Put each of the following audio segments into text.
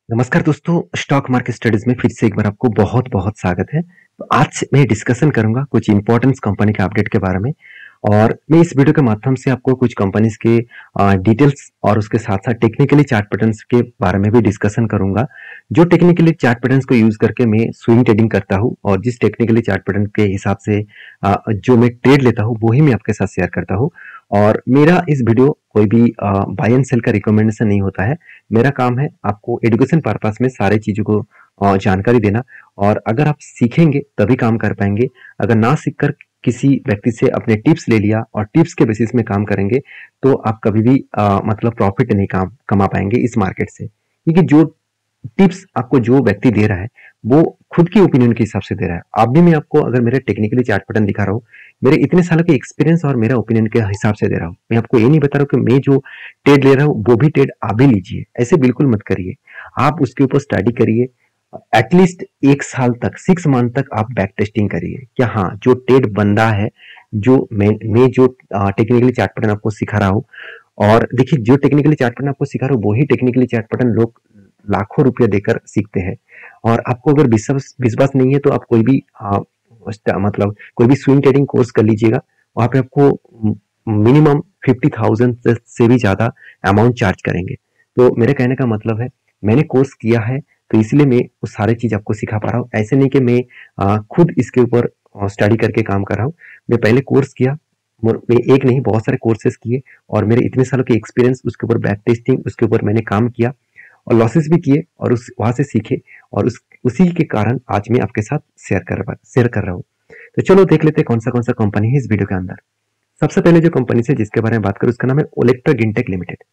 नमस्कार दोस्तों, stock market studies में फिर से एक बार आपको बहुत बहुत स्वागत है। तो आज मैं डिस्कशन करूंगा कुछ इंपॉर्टेंट कंपनी के अपडेट के बारे में। और मैं इस वीडियो के माध्यम से आपको कुछ कंपनीज के डिटेल्स और उसके साथ साथ टेक्निकली चार्ट पैटर्न्स के बारे में भी डिस्कशन करूंगा। जो टेक्निकली चार्ट पैटर्न्स को यूज करके मैं स्विंग ट्रेडिंग करता हूं और जिस टेक्निकली चार्ट पैटर्न के हिसाब से जो मैं ट्रेड लेता हूं वही मैं आपके साथ शेयर करता हूं। और मेरा इस वीडियो कोई भी बाय एंड सेल का रिकमेंडेशन नहीं होता है। मेरा काम है आपको एजुकेशन पर्पस में सारे चीजों को जानकारी देना। और अगर आप सीखेंगे तभी काम कर पाएंगे। अगर ना सीखकर किसी व्यक्ति से अपने टिप्स ले लिया और टिप्स के बेसिस में काम करेंगे तो आप कभी भी मतलब प्रॉफिट नहीं कमा पाएंगे इस मार्केट से। क्योंकि जो टिप्स आपको जो व्यक्ति दे रहा है वो खुद की ओपिनियन के हिसाब से दे रहा है। आप भी मैं आपको अगर मेरे टेक्निकली चार्ट पैटर्न दिखा रहा हूँ, मेरे इतने सालों के एक्सपीरियंस और मेरा ओपिनियन के हिसाब से दे रहा हूँ। मैं आपको ये नहीं बता रहा हूँ कि मैं जो ट्रेड ले रहा हूँ वो भी ट्रेड आप भी लीजिए, ऐसे बिल्कुल मत करिए। आप उसके ऊपर स्टडी करिए, एटलीस्ट 1 साल तक 6 मंथ तक आप बैक टेस्टिंग करिए क्या हाँ जो ट्रेड बंदा है, जो मैं जो टेक्निकली चार्ट पैटर्न आपको सिखा रहा हूँ। और देखिए जो टेक्निकली चार्ट पैटर्न आपको सिखा रहा हूँ वही टेक्निकली चार्ट पैटर्न लोग लाखों रुपया देकर सीखते हैं। और आपको अगर विश्वास नहीं है तो आप कोई भी मतलब कोई भी स्विंग ट्रेडिंग कोर्स कर लीजिएगा। वहां पे आपको मिनिमम 50,000 से भी ज्यादा अमाउंट चार्ज करेंगे। तो मेरे कहने का मतलब है मैंने कोर्स किया है तो इसलिए मैं वो सारे चीज आपको सिखा पा रहा हूँ। ऐसे नहीं कि मैं खुद इसके ऊपर स्टडी करके काम कर रहा हूँ। मैं पहले कोर्स किया, मैं एक नहीं बहुत सारे कोर्सेज किए और मेरे इतने सालों के एक्सपीरियंस उसके ऊपर बैक टेस्टिंग उसके ऊपर मैंने काम किया और लॉसेस भी किए और उस वहां से सीखे। और उसी के कारण आज मैं आपके साथ शेयर कर रहा हूँ। तो चलो देख लेते हैं कौन सा कंपनी है इस वीडियो के अंदर। सबसे पहले जो कंपनी से जिसके बारे में बात करूं उसका नाम है ओलेक्ट्रा गिनटेक लिमिटेड।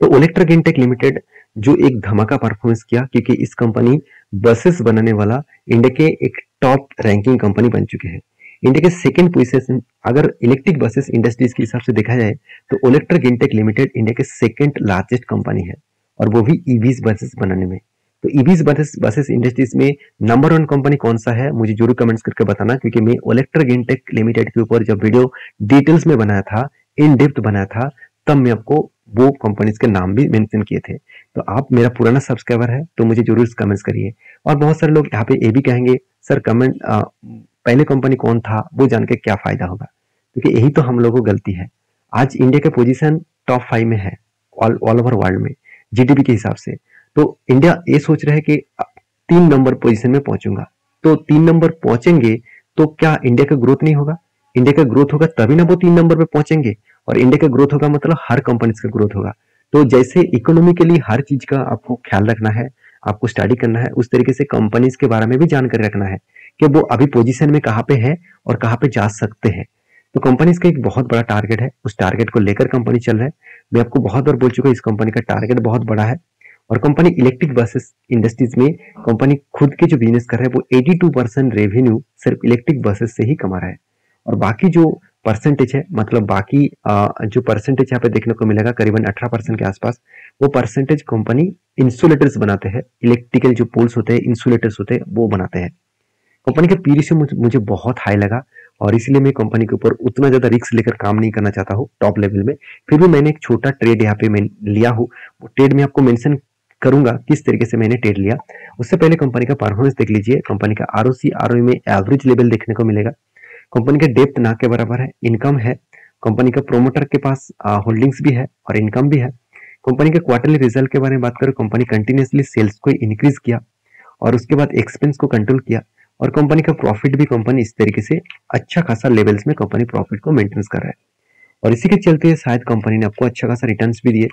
तो ओलेक्ट्रा गिनटेक लिमिटेड जो एक धमाका परफॉर्मेंस किया क्योंकि इस कंपनी बसेस बनाने वाला इंडिया के एक टॉप रैंकिंग कंपनी बन चुके हैं। इंडिया के सेकंड पोजीशन अगर इलेक्ट्रिक बसेस इंडस्ट्रीज के हिसाब से देखा जाए तो ओलेक्ट्रा गिनटेक लिमिटेड इंडिया के सेकंड लार्जेस्ट कंपनी है और वो भी ईवीज बसेस बनाने में। तो ईवीज बसेस इंडस्ट्रीज में नंबर 1 कंपनी कौन सा है मुझे जरूर कमेंट्स करके बताना। क्योंकि मैं ओलेक्ट्रा गिनटेक लिमिटेड के ऊपर जब वीडियो डिटेल्स में बनाया था, इन डेप्थ बनाया था, तब मैं आपको वो कंपनीज के नाम भी मेंशन किए थे। तो आप मेरा पुराना सब्सक्राइबर है तो मुझे जरूर कमेंट्स करिए। और बहुत सारे लोग यहाँ पे ये भी कहेंगे सर कमेंट पहले कंपनी कौन था वो जान के क्या फायदा होगा। क्योंकि यही तो हम लोगों को गलती है। आज इंडिया का पोजीशन टॉप 5 में है ऑल ओवर वर्ल्ड में जीडीपी के हिसाब से। तो इंडिया ये सोच रहा है कि 3 नंबर पोजीशन में पहुंचूंगा। तो 3 नंबर पहुंचेंगे तो क्या इंडिया का ग्रोथ नहीं होगा? इंडिया का ग्रोथ होगा तभी ना वो 3 नंबर पे पहुंचेंगे। और इंडिया का ग्रोथ होगा मतलब हर कंपनी का ग्रोथ होगा। तो जैसे इकोनॉमिकली हर चीज का आपको ख्याल रखना है, आपको स्टडी करना है, उस तरीके से कंपनीज के बारे में भी जानकारी रखना है कि वो अभी पोजीशन में कहाँ पे है और कहाँ पे जा सकते हैं। तो कंपनीज का एक बहुत बड़ा टारगेट है, उस टारगेट को लेकर कंपनी चल रहा है। मैं आपको बहुत बार बोल चुका हूँ इस कंपनी का टारगेट बहुत बड़ा है। और कंपनी इलेक्ट्रिक बसेस इंडस्ट्रीज में कंपनी खुद के जो बिजनेस कर रहा है वो 82% रेवेन्यू सिर्फ इलेक्ट्रिक बसेस से ही कमा रहा है। और बाकी जो परसेंटेज है मतलब बाकी जो परसेंटेज यहाँ पे देखने को मिलेगा करीबन 18% के आसपास, वो परसेंटेज कंपनी इंसुलेटर्स बनाते हैं। इलेक्ट्रिकल जो पोल्स होते हैं, इंसुलेटर्स होते हैं, वो बनाते हैं। कंपनी का पी रेशियो मुझे बहुत हाई लगा और इसलिए मैं कंपनी के ऊपर उतना ज्यादा रिस्क लेकर काम नहीं करना चाहता हूँ टॉप लेवल में। फिर भी मैंने एक छोटा ट्रेड यहाँ पे मैं लिया हूँ। वो ट्रेड में आपको मेंशन करूंगा किस तरीके से मैंने ट्रेड लिया। उससे पहले कंपनी का परफॉर्मेंस देख लीजिए। कंपनी का आरओसी आरओई में एवरेज लेवल देखने को मिलेगा। कंपनी का डेप्थ ना के बराबर है, इनकम है। कंपनी का प्रोमोटर के पास होल्डिंग्स भी है और इनकम भी है। कंपनी के क्वार्टरली रिजल्ट के बारे में बात करें, कंपनी कंटिन्यूसली सेल्स को इंक्रीज किया और उसके बाद एक्सपेंस को कंट्रोल किया। और कंपनी का प्रॉफिट भी कंपनी इस तरीके से अच्छा खासा लेवल्स में कंपनी प्रॉफिट को मेंटेन कर रहा है। और इसी के चलते शायद कंपनी ने आपको अच्छा खासा रिटर्न्स भी दिए।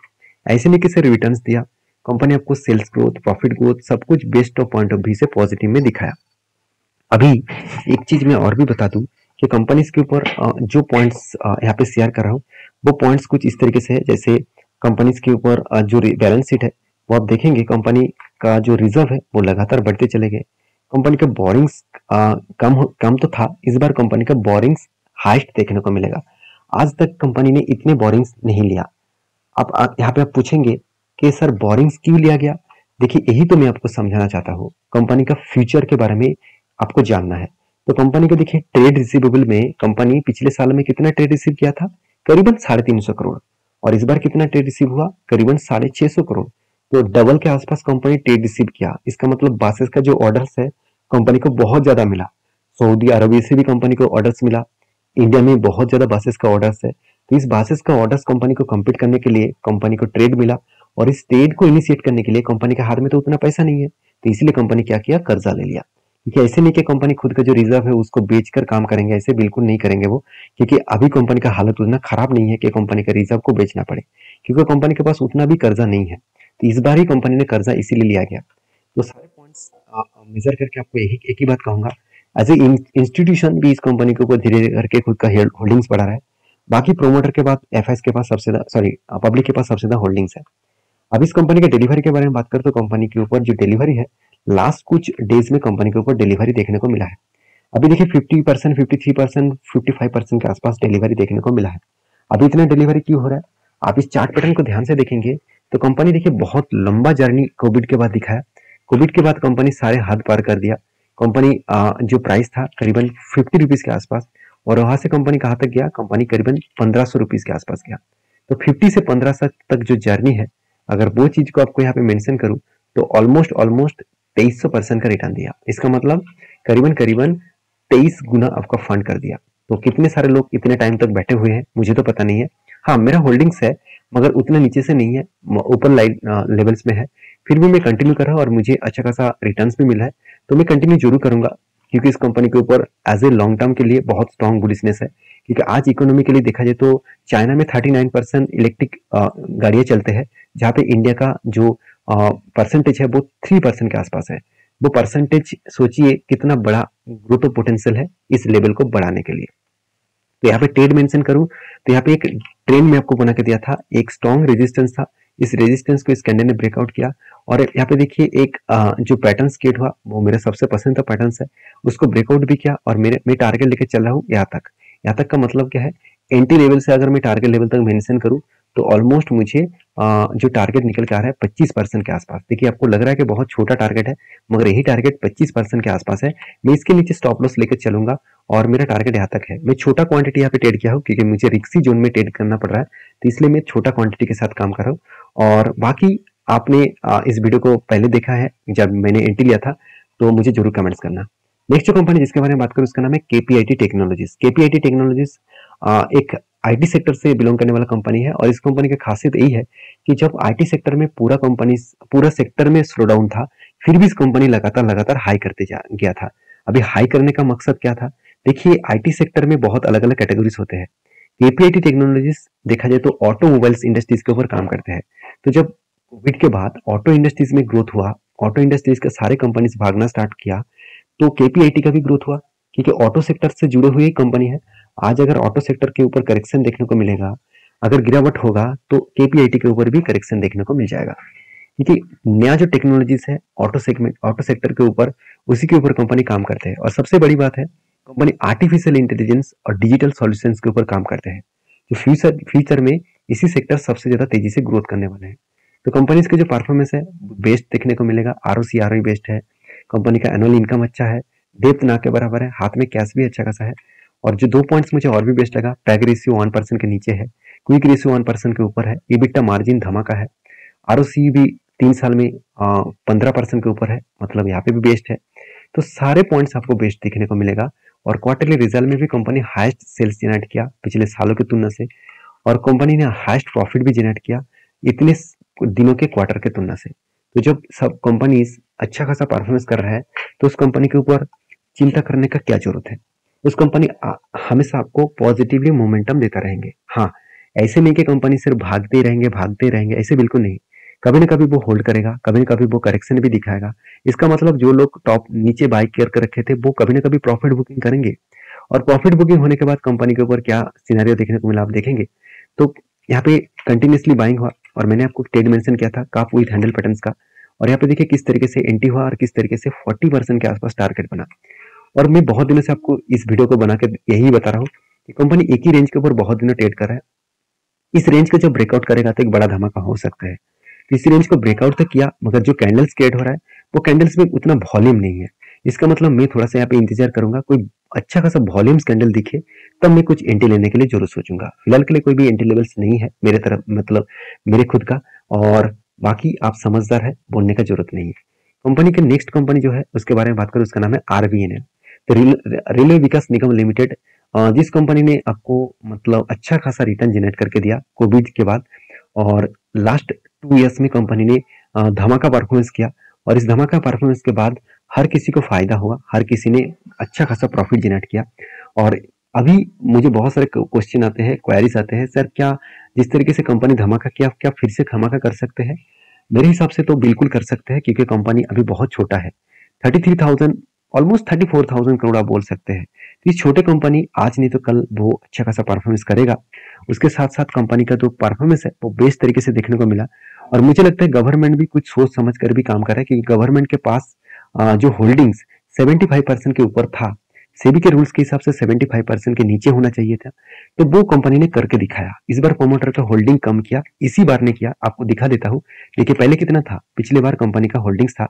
ऐसे नहीं कि सिर्फ रिटर्न्स दिया, कंपनी आपको सेल्स ग्रोथ, प्रॉफिट ग्रोथ सब कुछ best of point of view से पॉजिटिव में दिखाया। अभी एक चीज मैं और भी बता दूं कि कंपनीज के ऊपर जो पॉइंट्स यहाँ पे शेयर कर रहा हूँ वो पॉइंट्स कुछ इस तरीके से है। जैसे कंपनीज के ऊपर जो बैलेंस शीट है वो आप देखेंगे कंपनी का जो रिजर्व है वो लगातार बढ़ते चले गए। कंपनी का बोरिंग्स कम तो था, इस बार कंपनी का बोरिंग्स हाईएस्ट देखने को मिलेगा। आज तक कंपनी ने इतने बोरिंग्स नहीं लिया। अब यहाँ पे आप पूछेंगे कि सर बोरिंग्स क्यों लिया गया? देखिए यही तो मैं आपको समझाना चाहता हूँ। कंपनी का फ्यूचर के बारे में आपको जानना है। तो कंपनी का देखिए ट्रेड रिसीवेबल में कंपनी पिछले साल में कितना ट्रेड रिसीव किया था? करीबन 350 करोड़। और इस बार कितना ट्रेड रिसीव हुआ? करीबन 650 करोड़। तो डबल के आसपास कंपनी ट्रेड रिसीव किया। इसका मतलब बासेस का जो ऑर्डर्स है कंपनी को बहुत ज्यादा मिला। सऊदी अरबिया से भी कंपनी को ऑर्डर्स मिला। इंडिया में बहुत ज्यादा बासेस का ऑर्डर्स है। तो इस बासेस का ऑर्डर्स कंपनी को कंप्लीट करने के लिए कंपनी को ट्रेड मिला, और इस ट्रेड को इनिशिएट करने के लिए कंपनी के हाथ में तो उतना पैसा नहीं है, तो इसलिए कंपनी क्या किया, कर्जा ले लिया। क्योंकि ऐसे नहीं कि कंपनी खुद का जो रिजर्व है उसको बेचकर काम करेंगे, ऐसे बिल्कुल नहीं करेंगे वो। क्योंकि अभी कंपनी का हालत उतना खराब नहीं है कि कंपनी का रिजर्व को बेचना पड़े, क्योंकि कंपनी के पास उतना भी कर्जा नहीं है। तो इस बार ही कंपनी ने कर्जा इसीलिए लिया गया। तो सारे पॉइंट्स मेजर करके आपको एक ही बात कहूंगा, एज ए इंस्टीट्यूशन भी इस कंपनी के ऊपर धीरे धीरे करके खुद का होल्डिंग्स बढ़ा रहा है। बाकी प्रोमोटर के बाद एफआईएस के पास सबसे ज्यादा, सॉरी पब्लिक के पास सबसे ज्यादा होल्डिंग्स है। अब इस कंपनी के डिलीवरी के बारे में बात करें तो कंपनी के ऊपर जो डिलीवरी है लास्ट कुछ डेज में कंपनी के ऊपर डिलीवरी देखने को मिला है। अभी देखिए 50%, 53%, 55% के आसपास डिलीवरी देखने को मिला है। अभी इतना डिलीवरी क्यों हो रहा है, आप इस चार्ट पैटर्न को ध्यान से देखेंगे तो कंपनी देखिए बहुत लंबा जर्नी कोविड के बाद दिखाया। कोविड के बाद कंपनी सारे हद पार कर दिया। कंपनी जो प्राइस था करीबन 50 रुपीज के आसपास, और वहां से कंपनी कहाँ तक गया, कंपनी करीबन 1500 रुपीज के आसपास गया। तो 50 से 1500 तक जो जर्नी है, अगर वो चीज को आपको यहाँ पे मेंशन करूं तो ऑलमोस्ट 2300% का रिटर्न दिया। इसका मतलब करीबन करीबन 23 गुना आपका फंड कर दिया। तो कितने सारे लोग इतने टाइम तक बैठे हुए हैं मुझे तो पता नहीं है। हाँ, मेरा होल्डिंग्स है मगर उतना नीचे से नहीं है, ऊपर लाइन लेवल्स में है। फिर भी मैं कंटिन्यू कर रहा हूँ और मुझे अच्छा खासा रिटर्न्स भी मिला है, तो मैं कंटिन्यू जरूर करूंगा। क्योंकि इस कंपनी के ऊपर एज ए लॉन्ग टर्म के लिए बहुत स्ट्रॉन्ग बुलिशनेस है। क्योंकि आज इकोनॉमी के लिए देखा जाए तो चाइना में 39% इलेक्ट्रिक गाड़ियां चलते हैं, जहाँ पे इंडिया का जो परसेंटेज है वो 3% के आसपास है। वो परसेंटेज सोचिए कितना बड़ा ग्रोथ पोटेंशियल है इस लेवल को बढ़ाने के लिए। तो यहाँ पे ट्रेड मेंशन करूं तो यहाँ पे एक ट्रेंड में आपको बना के दिया था, एक स्ट्रॉन्ग रेजिस्टेंस था। इस रेजिस्टेंस को इस कैंडल ने ब्रेकआउट किया, और यहाँ पे देखिए एक जो पैटर्न क्रिएट हुआ वो मेरा सबसे पसंद का पैटर्न है, उसको ब्रेकआउट भी किया। और मैं टारगेट लेके चल रहा हूँ यहाँ तक का मतलब क्या है, एंटी लेवल से अगर मैं टारगेट लेवल तक मेंशन करूँ तो ऑलमोस्ट मुझे जो टारगेट निकल के आ रहा है 25% के आसपास। देखिए आपको लग रहा है कि बहुत छोटा टारगेट है, मगर यही टारगेट 25% के आसपास है। मैं इसके नीचे स्टॉप लॉस लेकर चलूंगा, और मेरा टारगेट यहाँ तक है। मैं छोटा क्वांटिटी यहाँ पे ट्रेड किया हूँ क्योंकि मुझे रिक्सी जोन में ट्रेड करना पड़ रहा है, तो इसलिए मैं छोटा क्वांटिटी के साथ काम कर रहा हूँ। और बाकी आपने इस वीडियो को पहले देखा है जब मैंने एंट्री लिया था, तो मुझे जरूर कमेंट्स करना। नेक्स्ट जो कंपनी जिसके बारे में बात करूँ उसका नाम है केपीआईटी टेक्नोलॉजीज। केपीआईटी टेक्नोलॉजीज एक आईटी सेक्टर से बिलोंग करने वाला कंपनी है, और इस कंपनी की खासियत यही है कि जब आईटी सेक्टर में पूरा सेक्टर में स्लो डाउन था, फिर भी इस कंपनी लगातार हाई करते गया था। अभी हाई करने का मकसद क्या था, देखिए आईटी सेक्टर में बहुत अलग अलग कैटेगरीज होते हैं। केपीआईटी टेक्नोलॉजीज देखा जाए तो ऑटोमोबाइल्स इंडस्ट्रीज के ऊपर काम करते हैं। तो जब कोविड के बाद ऑटो इंडस्ट्रीज में ग्रोथ हुआ, ऑटो इंडस्ट्रीज के सारे कंपनीज भागना स्टार्ट किया, तो केपीआईटी का भी ग्रोथ हुआ, क्योंकि ऑटो सेक्टर से जुड़े हुए कंपनी है। आज अगर ऑटो सेक्टर के ऊपर करेक्शन देखने को मिलेगा, अगर गिरावट होगा, तो केपीआईटी के ऊपर भी करेक्शन देखने को मिल जाएगा। क्योंकि नया जो टेक्नोलॉजीज है ऑटो सेक्टर के ऊपर, उसी के ऊपर कंपनी काम करते हैं। और सबसे बड़ी बात है, कंपनी आर्टिफिशियल इंटेलिजेंस और डिजिटल सॉल्यूशंस के ऊपर काम करते हैं। जो फ्यूचर में इसी सेक्टर सबसे ज्यादा तेजी से ग्रोथ करने वाले हैं। तो कंपनीज के जो परफॉर्मेंस है बेस्ट देखने को मिलेगा, आरओसी आरओई बेस्ट है, कंपनी का एनुअल इनकम अच्छा है, डेप्थ ना के बराबर है, हाथ में कैश भी अच्छा खासा है। और जो 2 पॉइंट्स मुझे और भी बेस्ट लगा, पैग रेशियो 1% के नीचे है, क्विक रेशियो 1% के ऊपर है, इबिटा मार्जिन धमाका है, आरओसी भी 3 साल में 15% के ऊपर है, मतलब यहाँ पे भी बेस्ट है। तो सारे पॉइंट्स आपको बेस्ट देखने को मिलेगा। और क्वार्टरली रिजल्ट में भी कंपनी हाईएस्ट सेल्स जनरेट किया पिछले सालों की तुलना से, और कंपनी ने हाईएस्ट प्रॉफिट भी जनरेट किया इतने दिनों के क्वार्टर के तुलना से। तो जब सब कंपनीज अच्छा खासा परफॉर्मेंस कर रहा है, तो उस कंपनी के ऊपर चिंता करने का क्या जरूरत है। उस कंपनी हमेशा आपको पॉजिटिवली मोमेंटम देता रहेंगे। हाँ, ऐसे नहीं कि कंपनी सिर्फ भागते रहेंगे, ऐसे बिल्कुल नहीं। कभी ना कभी वो होल्ड करेगा, कभी ना कभी वो करेक्शन भी दिखाएगा। इसका मतलब जो लोग टॉप नीचे बाई कर रखे थे वो कभी ना कभी प्रॉफिट बुकिंग करेंगे, और प्रॉफिट बुकिंग होने के बाद कंपनी के ऊपर क्या सिनेरियो देखने को मिला आप देखेंगे। तो यहाँ पे कंटिन्यूसली बाइंग हुआ, और मैंने आपको ट्रेड मेंशन किया था काफ विद हैंडल पैटर्न्स का, और यहाँ पे देखिए किस तरीके से एंट्री हुआ और किस तरीके से 40% के आसपास टारगेट बना। और मैं बहुत दिनों से आपको इस वीडियो को बना के यही बता रहा हूँ कि कंपनी एक ही रेंज के ऊपर बहुत दिनों ट्रेड कर रहा है। इस रेंज को जब ब्रेकआउट करेगा तो एक बड़ा धमाका हो सकता है। तो इस रेंज को ब्रेकआउट तो किया, मगर जो कैंडल्स क्रिएट हो रहा है वो कैंडल्स में उतना वॉल्यूम नहीं है। इसका मतलब मैं थोड़ा सा यहाँ पे इंतजार करूंगा, कोई अच्छा खासा वॉल्यूम्स कैंडल दिखे तब मैं कुछ एंट्री लेने के लिए जरूर सोचूंगा। फिलहाल के लिए कोई भी एंट्री लेवल्स नहीं है मेरे तरफ, मतलब मेरे खुद का। और बाकी आप समझदार है, बोलने का जरूरत नहीं है। कंपनी के नेक्स्ट कंपनी जो है उसके बारे में बात करूं, उसका नाम है RVNL। तो रेलवे विकास निगम लिमिटेड, जिस कंपनी ने आपको मतलब अच्छा खासा रिटर्न जनरेट करके दिया कोविड के बाद, और लास्ट 2 इयर्स में कंपनी ने धमाका परफॉर्मेंस किया, और इस धमाका परफॉर्मेंस के बाद हर किसी को फायदा हुआ, हर किसी ने अच्छा खासा प्रॉफिट जनरेट किया। और अभी मुझे बहुत सारे क्वेश्चन आते हैं, क्वेरीज आते हैं, सर क्या जिस तरीके से कंपनी धमाका किया क्या फिर से धमाका कर सकते हैं? मेरे हिसाब से तो बिल्कुल कर सकते हैं, क्योंकि कंपनी अभी बहुत छोटा है। 33,000, ऑलमोस्ट 34,000 करोड़ आप बोल सकते हैं। तो ये छोटे कंपनी आज नहीं तो कल वो अच्छा खासा परफॉर्मेंस करेगा। उसके साथ साथ कंपनी का जो परफॉर्मेंस है वो बेस्ट तरीके से देखने को मिला। और मुझे लगता है गवर्नमेंट भी कुछ सोच समझ कर भी काम कर रहा है, क्योंकि गवर्नमेंट के पास जो होल्डिंग्स 75% के ऊपर था, सेबी के रूल्स के हिसाब से 75% के नीचे होना चाहिए था, तो वो कंपनी ने करके दिखाया। इस बार प्रोमोटर का होल्डिंग कम किया, इसी बार ने किया। आपको दिखा देता हूँ। देखिए पहले कितना था, पिछले बार कंपनी का होल्डिंग्स था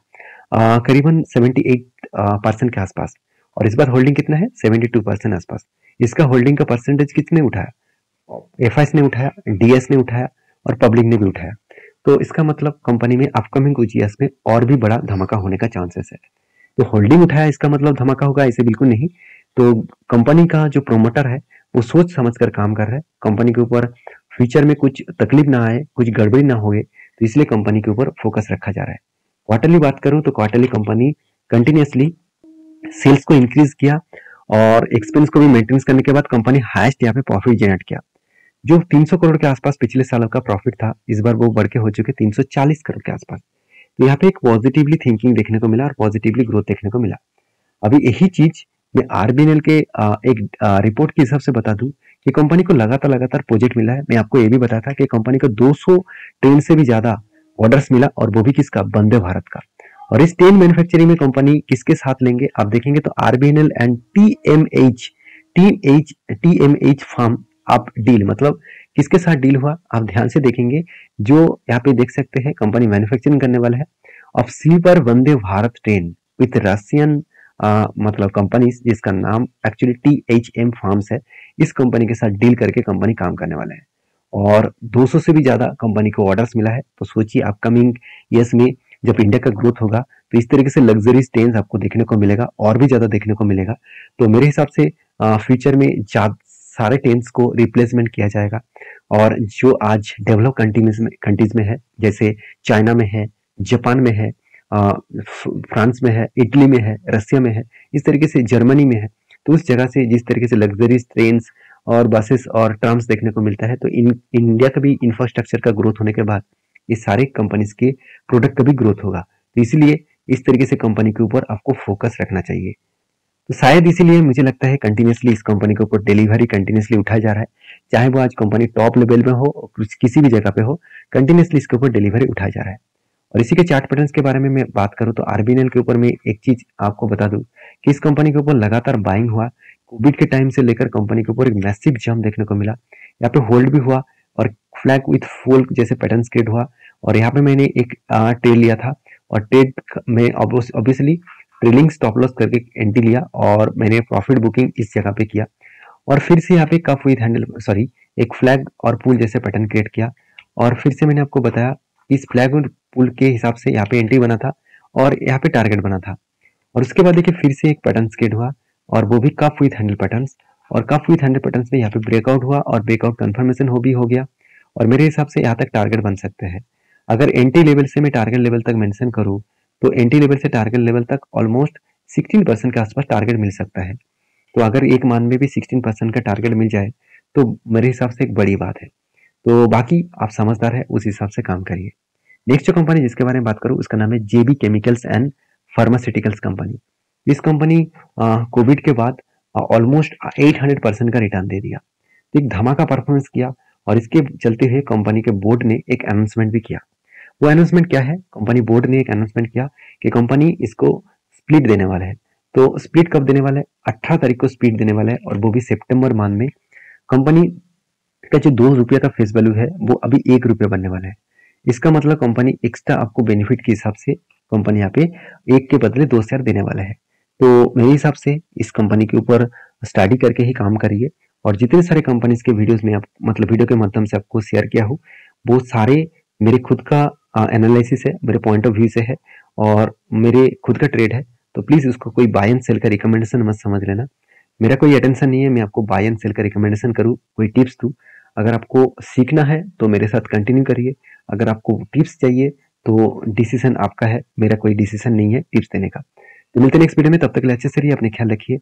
करीबन 78% के आसपास, और इस बार होल्डिंग कितना है 72% आसपास। इसका होल्डिंग का परसेंटेज कितने उठाया? एफआईएस ने उठाया, डीएस ने उठाया, और पब्लिक ने भी उठाया। तो इसका मतलब कंपनी में अपकमिंग कुछ ईयर्स में और भी बड़ा धमाका होने का चांसेस है। तो होल्डिंग उठाया इसका मतलब धमाका होगा ऐसे बिल्कुल नहीं। तो कंपनी का जो प्रोमोटर है वो सोच समझ कर काम कर रहा है, कंपनी के ऊपर फ्यूचर में कुछ तकलीफ ना आए, कुछ गड़बड़ी ना होए, तो इसलिए कंपनी के ऊपर फोकस रखा जा रहा है। क्वार्टरली बात करूं तो क्वार्टरली कंपनी कंटिन्यूसली सेल्स को इंक्रीज किया, और एक्सपेंस को भी मेंटेन करने के बाद कंपनी हाईएस्ट यहाँ पे प्रॉफिट जनरेट किया। जो 300 करोड़ के आसपास पिछले साल का प्रॉफिट था, इस बार वो बढ़ के हो चुके 340 करोड़ के आसपास। तो यहाँ पे एक पॉजिटिवली थिंकिंग देखने को मिला और पॉजिटिवली ग्रोथ देखने को मिला। अभी यही चीज मैं RBNL के एक रिपोर्ट के हिसाब से बता दूं कि कंपनी को लगातार लगातार प्रोजेक्ट मिला है। मैं आपको ये भी बताया था कि कंपनी को 200 ट्रेन से भी ज्यादा ऑर्डर्स मिला, और वो भी किसका, वंदे भारत का। और इस ट्रेन मैन्युफैक्चरिंग में कंपनी किसके साथ लेंगे आप देखेंगे तो RBNL एंड TMH फार्म आप डील, मतलब किसके साथ डील हुआ आप ध्यान से देखेंगे। जो यहाँ पे देख सकते हैं कंपनी मैन्युफैक्चरिंग करने वाला है of sleeper Vande Bharat train with Russian मतलब कंपनी, जिसका नाम एक्चुअली THM फार्म्स है। इस कंपनी के साथ डील करके कंपनी काम करने वाला है, और 200 से भी ज्यादा कंपनी को ऑर्डर्स मिला है। तो सोचिए अपकमिंग ईयर्स में जब इंडिया का ग्रोथ होगा तो इस तरीके से लग्जरी ट्रेन आपको देखने को मिलेगा, और भी ज्यादा देखने को मिलेगा। तो मेरे हिसाब से फ्यूचर में सारे ट्रेन को रिप्लेसमेंट किया जाएगा, और जो आज डेवलप कंट्रीज में है, जैसे चाइना में है, जापान में है, फ्रांस में है, इटली में है, रशिया में है, इस तरीके से जर्मनी में है, तो उस जगह से जिस तरीके से लग्जरी ट्रेन और बसेस और ट्राम्स देखने को मिलता है, तो इंडिया का भी इंफ्रास्ट्रक्चर का ग्रोथ होने के बाद इस सारे कंपनीज के प्रोडक्ट का भी ग्रोथ होगा। तो इसीलिए इस तरीके से कंपनी के ऊपर आपको फोकस रखना चाहिए। तो शायद इसीलिए मुझे लगता है कंटिन्यूसली इस कंपनी के ऊपर डिलीवरी कंटिन्यूसली उठाया जा रहा है, चाहे वो आज कंपनी टॉप लेवल में हो, किसी भी जगह पे हो, कंटिन्यूसली इसके ऊपर डिलीवरी उठाया जा रहा है। और इसी के चार्ट पैटर्न्स के बारे में मैं बात करूं तो RBNL के ऊपर मैं एक चीज आपको बता दूं कि इस कंपनी के ऊपर लगातार बाइंग हुआ। कोविड के टाइम से लेकर कंपनी के ऊपर एक मैसिव जंप देखने को मिला, यहाँ पे होल्ड भी हुआ, और फ्लैग विथ फॉल जैसे पैटर्न क्रिएट हुआ। और यहाँ पे मैंने एक ट्रेड लिया था, और ट्रेड में ऑब्वियसली ट्रेलिंग स्टॉप लॉस करके एंट्री लिया, और मैंने प्रॉफिट बुकिंग इस जगह पे किया। और फिर से यहाँ पे कफ विथ हैंडल एक फ्लैग और पुल जैसे पैटर्न क्रिएट किया, और फिर से मैंने आपको बताया इस फ्लैग और पुल के हिसाब से यहाँ पे एंट्री बना था, और यहाँ पे टारगेट बना था। और उसके बाद देखिए फिर से एक पैटर्न क्रिएट हुआ, और वो भी कफ विथ हैंडल पैटर्न्स, और कफ विथ हैंडल पैटर्न्स में यहाँ पे ब्रेकआउट हुआ, और ब्रेकआउट कंफर्मेशन हो गया। और मेरे हिसाब से यहाँ तक टारगेट बन सकते हैं। अगर एंट्री लेवल से मैं टारगेट लेवल तक मेंशन करूँ तो एंट्री लेवल से टारगेट लेवल तक ऑलमोस्ट 16% के आसपास टारगेट मिल सकता है। तो अगर एक मान में भी 16% का टारगेट मिल जाए तो मेरे हिसाब से एक बड़ी बात है। तो बाकी आप समझदार है, उस हिसाब से काम करिए। नेक्स्ट जो कंपनी जिसके बारे में बात करूं उसका नाम है JB chemicals and pharmaceuticals company. इस कंपनी कोविड के बाद ऑलमोस्ट 800% का रिटर्न दे दिया, तो एक धमाका परफॉर्मेंस किया, और इसके चलते हुए कंपनी के बोर्ड ने एक अनाउंसमेंट भी किया। वो अनाउंसमेंट क्या है, कंपनी बोर्ड ने एक अनाउंसमेंट किया कि कंपनी इसको स्प्लिट देने वाला है। तो स्प्लिट कब देने वाला है, 18 तारीख को स्प्लिट देने वाला है, और वो भी सितंबर मंथ में। कंपनी का जो 2 रुपये का फेस वैल्यू है वो अभी 1 रुपया बनने वाला है। इसका मतलब कंपनी एक्स्ट्रा आपको बेनिफिट के हिसाब से कंपनी यहाँ पे 1 के बदले 2 शेयर देने वाला है। तो मेरे हिसाब से इस कंपनी के ऊपर स्टडी करके ही काम करिए, और जितने सारे कंपनीज के वीडियोस में आप मतलब वीडियो के माध्यम से आपको शेयर किया हो वो सारे मेरे खुद का एनालिसिस है, मेरे पॉइंट ऑफ व्यू से है और मेरे खुद का ट्रेड है, तो प्लीज उसको कोई बाय एंड सेल का रिकमेंडेशन मत समझ लेना। मेरा कोई अटेंशन नहीं है मैं आपको बाय एंड सेल का रिकमेंडेशन करूँ, कोई टिप्स दूँ। अगर आपको सीखना है तो मेरे साथ कंटिन्यू करिए, अगर आपको टिप्स चाहिए तो डिसीजन आपका है, मेरा कोई डिसीजन नहीं है टिप्स देने का। तो मिलते हैं नेक्स्ट वीडियो में, तब तक के लिए अच्छे से रहिए, अपने ख्याल रखिए।